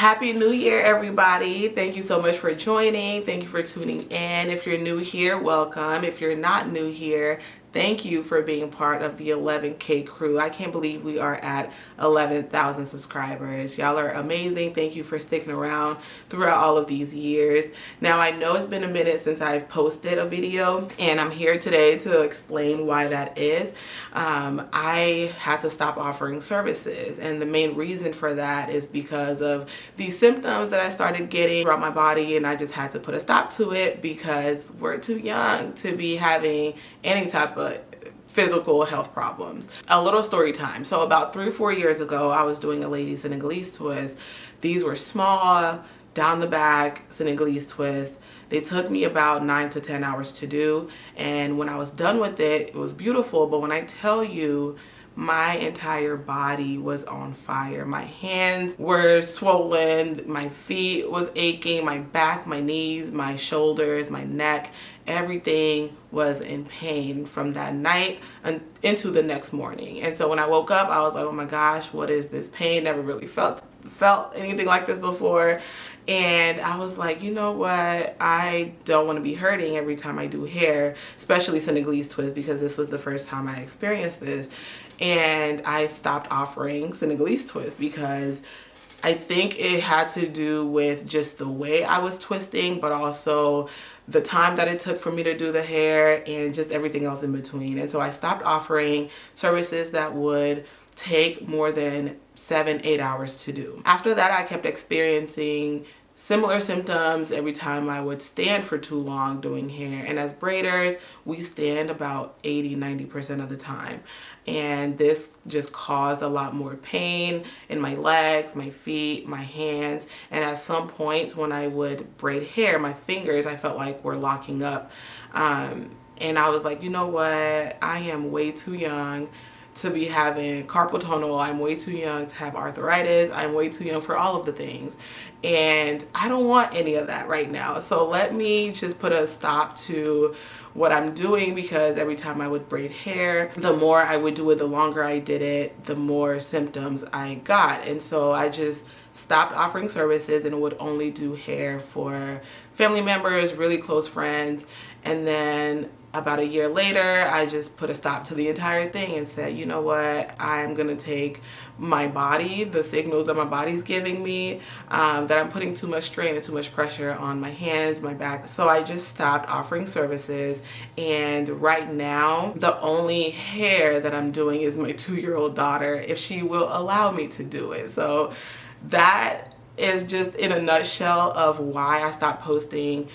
Happy New Year, everybody. Thank you so much for joining. Thank you for tuning in. If you're new here, welcome. If you're not new here, thank you for being part of the 11K crew. I can't believe we are at 11,000 subscribers. Y'all are amazing. Thank you for sticking around throughout all of these years. Now, I know it's been a minute since I've posted a video, and I'm here today to explain why that is. I had to stop offering services, and the main reason for that is because of these symptoms that I started getting throughout my body, and I just had to put a stop to it because we're too young to be having any type of physical health problems. A little story time. So about 3 or 4 years ago, I was doing a lady Senegalese twist. These were small, down the back Senegalese twists. They took me about 9 to 10 hours to do. And when I was done with it, it was beautiful. But when I tell you, my entire body was on fire. My hands were swollen, my feet was aching, my back, my knees, my shoulders, my neck, everything was in pain from that night into the next morning. And so when I woke up, I was like, oh my gosh, what is this pain? Never really felt anything like this before. And I was like, you know what? I don't want to be hurting every time I do hair, especially Senegalese twist, because this was the first time I experienced this. And I stopped offering Senegalese twist because I think it had to do with just the way I was twisting, but also the time that it took for me to do the hair and just everything else in between. And so I stopped offering services that would take more than 7-8 hours to do. After that, I kept experiencing similar symptoms every time I would stand for too long doing hair. And as braiders, we stand about 80-90% of the time. And this just caused a lot more pain in my legs, my feet, my hands. And at some point when I would braid hair, my fingers, I felt like were locking up. And I was like, you know what? I am way too young to be having carpal tunnel. I'm way too young to have arthritis. I'm way too young for all of the things. And I don't want any of that right now. So let me just put a stop to what I'm doing, because every time I would braid hair, the more I would do it, the longer I did it, the more symptoms I got. And so I just stopped offering services and would only do hair for family members, really close friends. And then about a year later, I just put a stop to the entire thing and said, you know what, I'm gonna take my body, the signals that my body's giving me, that I'm putting too much strain and too much pressure on my hands, my back. So I just stopped offering services. And right now, the only hair that I'm doing is my 2-year-old daughter, if she will allow me to do it. So that is just in a nutshell of why I stopped posting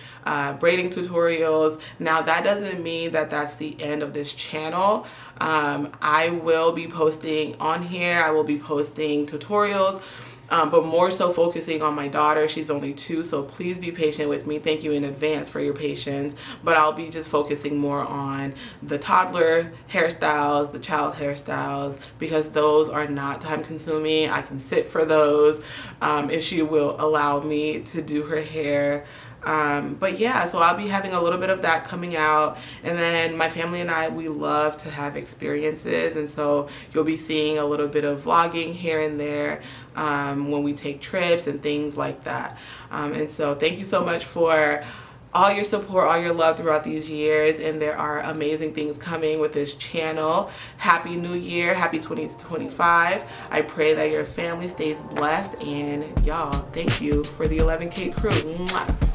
braiding tutorials. Now, that doesn't mean that that's the end of this channel. I will be posting on here. I will be posting tutorials, but more so focusing on my daughter. She's only 2, so please be patient with me. Thank you in advance for your patience. But I'll be just focusing more on the toddler hairstyles, the child hairstyles, because those are not time consuming. I can sit for those if she will allow me to do her hair. But yeah, so I'll be having a little bit of that coming out. And then my family and I, we love to have experiences. And so you'll be seeing a little bit of vlogging here and there when we take trips and things like that. And so thank you so much for all your support, all your love throughout these years. And there are amazing things coming with this channel. Happy New Year. Happy 2025. I pray that your family stays blessed. And y'all, thank you for the 11K crew. Mwah.